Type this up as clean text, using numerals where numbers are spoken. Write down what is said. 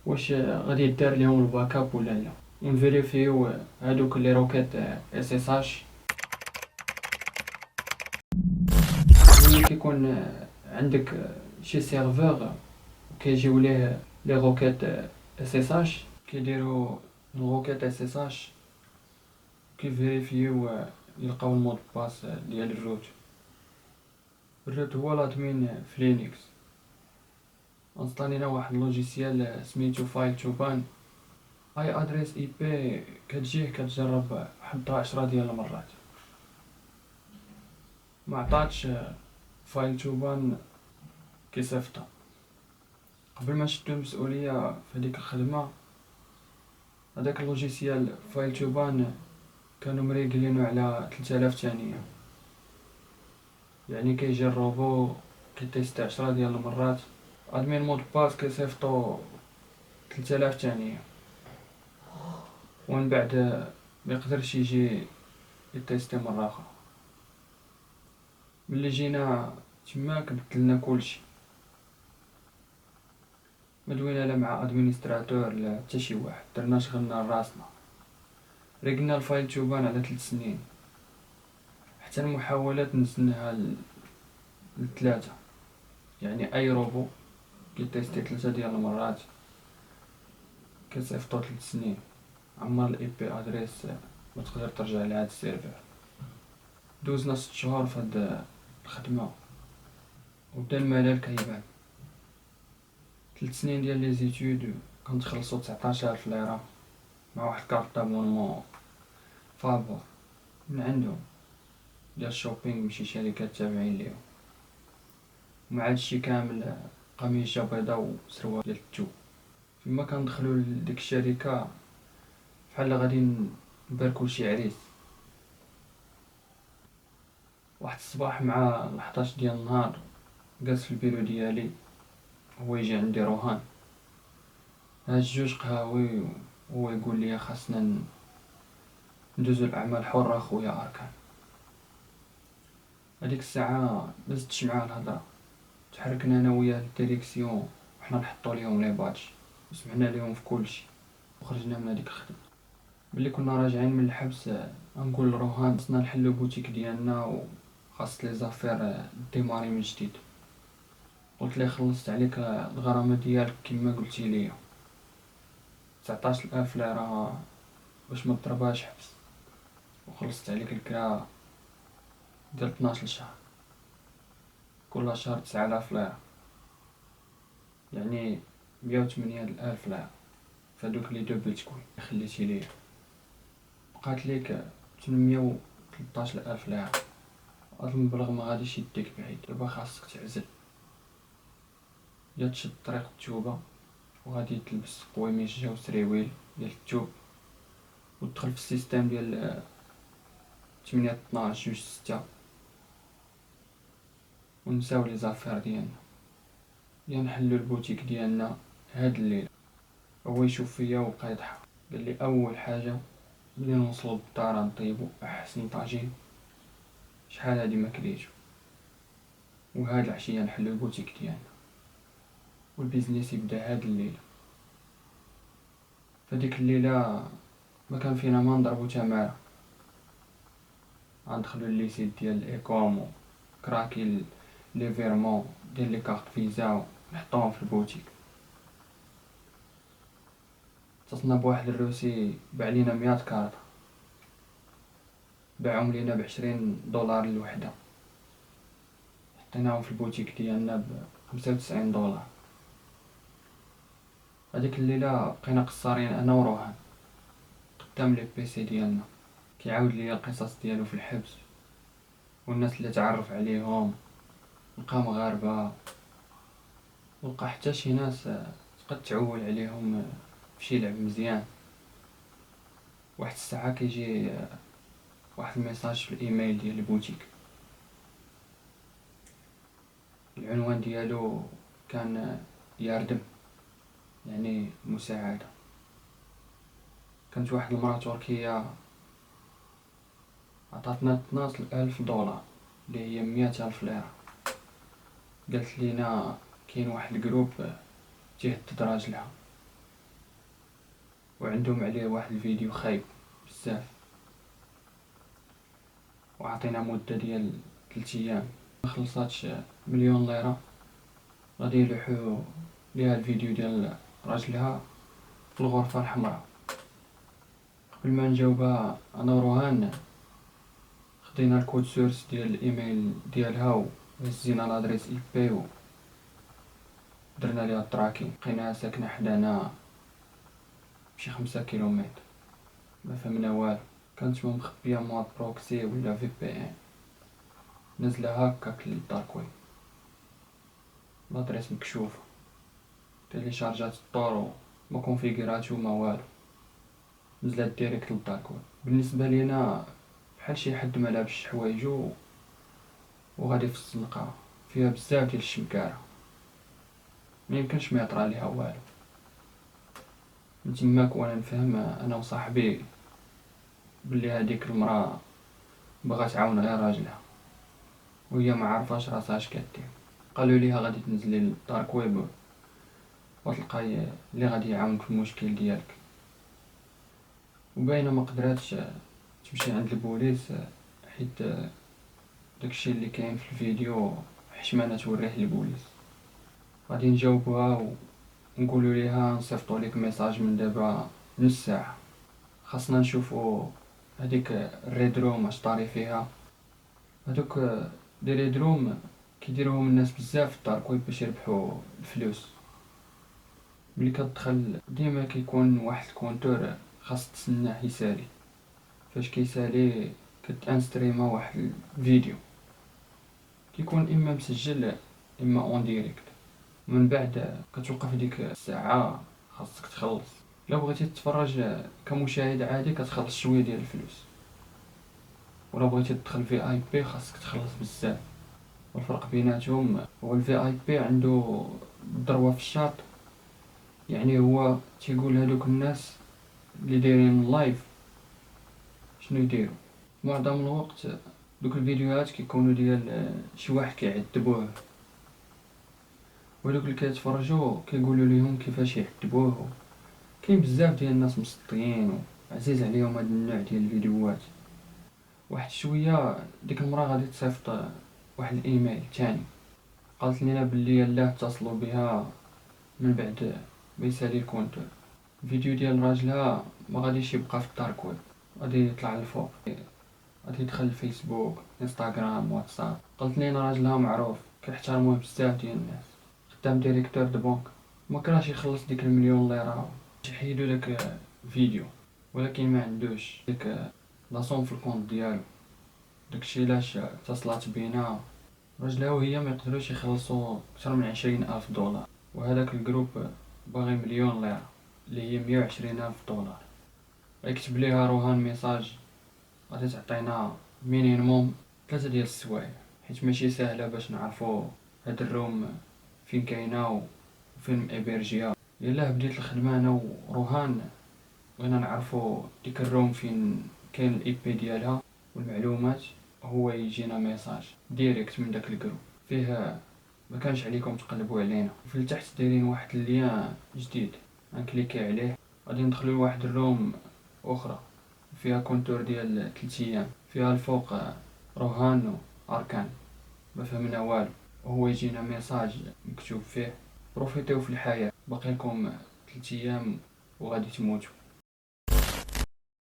واش غادي يدار ليهم الباك اب ولا لا، ونفيريفيو هادوك لي روكيت اس اس اش. ملي كيكون عندك شي سيرفور وكيجيو ليه لي روكيت اس اس اش، كيديروا الروكيت اس اس اش كيفيريفيو يلقاو المود باس ديال الروت هو لادمين في لينكس. انستالينا واحد اللوجيسيال سميتو فايل توبان. اي ادريس اي بي كتجيه كتجرب واحد 10 ديال المرات، ما عطاتش فايل توبان كيصيفطها. قبل ما نشدو المسؤوليه في هذيك الخدمه، هذاك اللوجيسيال فايل توبان كانوا مريقلينو على 3000 ثانيه، يعني كيجربو كيتيستي 10 ديال المرات ادمين مود باس كيصيفطو 3000 ثانيه، ومن بعد ما يقدرش يجي يتيستي مره اخرى. ملي جينا تماك بدلنا كلشي، ما دوينا لا مع ادمينستراتور لا حتى شي واحد، درنا شغلنا لراسنا. ريقلنا الفايل توبان على 3 سنين، حتى المحاولات نزلناها ل3. يعني اي روبو كيتيستي 3 ديال المرات كيصيفطو 3 سنين. عمر الاي بي ادريس ما تقدر ترجع لهاد السيرفر. دوزنا 6 شهور في هاد الخدمه وبدا الملل كيبان. 3 سنين ديال لي زيتود كنتخلصو 19000 ليره مع واحد كارت دابونمون فابور من عندهم ديال الشوبينغ من شي شركات تابعين ليهم. ومع هادشي كامل قميجه بيضا وسروال ديال التوب. فيما كندخلو لديك الشركه بحال غادي نباركو شي عريس. واحد الصباح مع 11 ديال النهار جالس في البيرو ديالي، هو يجي عندي روهان هاز 2 قهاوي وهو يقول لي خاصنا ندوزو الاعمال حره خويا اركان. هذيك الساعه مازدتش معاه الهضره، تحركنا انا وياه للديريكسيون وحنا نحطو ليهم لي بادج وسمعنا ليهم في كلشي وخرجنا من هذيك الخدمه. ملي كنا راجعين من الحبس نقول لروهان خصنا نحلو بوتيك ديالنا وخاص لي زافير ديماري من جديد. قلت ليه خلصت عليك الغرامه ديالك كما قلتي ليا 19000 ليره باش ما تضربهاش حبس، وخلصت عليك الكرا ديال 12 شهر، كل شهر 9000 ليره، يعني 108,000 ليره فهادوك لي دو بيتكوين خليتي ليا. بقات ليك 813,000 ليره. هاد المبلغ ما غاديش يديك بعيد. دابا خاصك تعزل، يا تشد طريق التوبه وغادي تلبس قويميجه وسريويل ديال التوب وتدخل في السيستيم ديال 8-12-6 ونساو لي زافير ديالنا، يا نحلو البوتيك ديالنا هاد الليله. هو يشوف فيا وبقى يضحك، قال لي اول حاجه ملي نوصلوا للدار نطيبوا احسن طاجين شحال هادي ما كليتو، وهاد العشيه نحلو البوتيك ديالنا والبيزنس يبدا هاد الليله. فديك الليله ما كان فينا ما نضربو تماره، غندخلو لليسيت ديال ايكوم كراكي لي فيرمون ديال لي كارت فيزا ونحطوهم في البوتيك. اتصلنا بواحد الروسي باع لينا 100 كارت، باعهم لينا ب$20 الوحده، حطيناهم في البوتيك ديالنا ب$95. هذيك الليله بقينا قصارين انا وروهان قدام لي بيسي ديالنا، كيعاود ليا القصص ديالو في الحبس والناس اللي تعرف عليهم، لقى مغاربه ولقى حتى شي ناس تقد تعول عليهم فشي لعب مزيان. واحد الساعه كيجي واحد الميساج في الايميل ديال البوتيك، العنوان ديالو كان ياردم يعني مساعده. كانت واحد المراه تركيه عطاتنا $12,000 اللي هي 100,000 ليره. قالت لينا كاين واحد الجروب تيهدد راجلها وعندهم عليه واحد الفيديو خايب بزاف، وعطينا مدة ديال 3 ايام مخلصاتش مليون ليرة. غادي يلوحو ليها الفيديو ديال راجلها في الغرفة الحمراء. قبل ما نجاوبها انا وروهان خدينا الكود سورس ديال الايميل ديالها وهزينا لادريس اي بي ودرنا ليها التراكين. لقيناها ساكنة حدانا بشي 5 كيلومتر. ما فهمنا والو، كانت مخبيه مواد بروكسي ولا في بي ان نزلها هكاك للدارك ويب. لادريس مكشوفه، تيليشارجات الطور ما كونفيغوراتو ما والو، نزلت ديريكت للدارك ويب. بالنسبه لينا بحال شي حد ما لابش حوايجو وغادي في الزنقه فيها بزاف ديال الشمكاره، ما يمكنش ما يطرى ليها والو. من تماك وانا نفهم انا وصاحبي بلي هذيك المراه بغات تعاون غير راجلها وهي ما عارفاش راسها اش كدير. قالوا ليها غادي تنزلي للدارك ويب وتلقاي اللي غادي يعاونك في المشكل ديالك. وباينه ما قدراتش تمشي عند البوليس حيت داكشي اللي كاين في الفيديو حشمانه توريه للبوليس. غادي نجاوبوها ونقولوا ليها نصيفطوا لك ميساج من دابا نص ساعه. خاصنا نشوفوا هذيك الريد روم اش طاري فيها. هذوك دي ريد روم كيديروهم الناس بزاف في الدارك ويب باش يربحوا الفلوس. ملي كتدخل ديما كيكون واحد الكونتور خاص تسناه يسالي. فاش كيسالي كتانستريما واحد الفيديو كيكون اما مسجل اما اون ديريكت. من بعد كتوقف ديك الساعه خاصك تخلص. لو بغيتي تتفرج كمشاهد عادي كتخلص شويه ديال الفلوس، ولا بغيتي تدخل في اي بي خاصك تخلص بزاف. والفرق بيناتهم هو الفي اي بي عنده ضروه في الشاط، يعني هو تيقول هادوك الناس اللي دايرين لايف شنو يديروا. معظم الوقت دوك الفيديوهات كيكونوا ديال شي واحد كيعذبوه، ودوك اللي كيتفرجوا كيقولوا ليهم كيفاش يعذبوه. كاين بزاف ديال الناس مسطيين وعزيز عليهم هاد النوع ديال الفيديوهات. واحد شويه ديك المراه غادي تصيفط واحد الايميل تاني، قالت لنا بلي يلاه اتصلوا بها من بعد ما يسالي الكونتور. الفيديو ديال راجلها ما غاديش يبقى في الدارك ويب، غادي يطلع للفوق، غادي يدخل الفيسبوك انستغرام واتساب. قالت لنا راجلها معروف كيحترموه بزاف ديال الناس، خدام ديريكتور دو بنك، ما كراش يخلص ديك المليون ليره باش يحيدوا داك الفيديو، ولكن ما عندوش ديك لاصون في الكونت ديالو. داكشي علاش اتصلات بينا. راجلها وهي ما يقدروش يخلصوا اكثر من 20,000 دولار، وهذاك الجروب باغي مليون ليره اللي هي 120,000 دولار. غيكتب ليها روهان ميساج غادي تعطينا مينيموم 3 ديال السوايع، حيت ماشي ساهله باش نعرفوا هاد الروم فين كاينه وفين مابرجيه. يلاه بديت الخدمه انا وروهان بغينا نعرفوا ديك الروم فين كاين الاي بي ديالها والمعلومات، هو يجينا ميساج ديريكت من داك الجروب فيه ما كانش عليكم تقلبوا علينا. في التحت دايرين واحد اللين جديد غنكليكي عليه غادي ندخلوا لواحد الروم اخرى فيها كونتور ديال 3 ايام. فيها الفوق روهان اركان. ما فهمنا والو، وهو يجينا ميساج مكتوب فيه بروفيتيو في الحياه، باقي لكم 3 ايام وغادي تموتوا.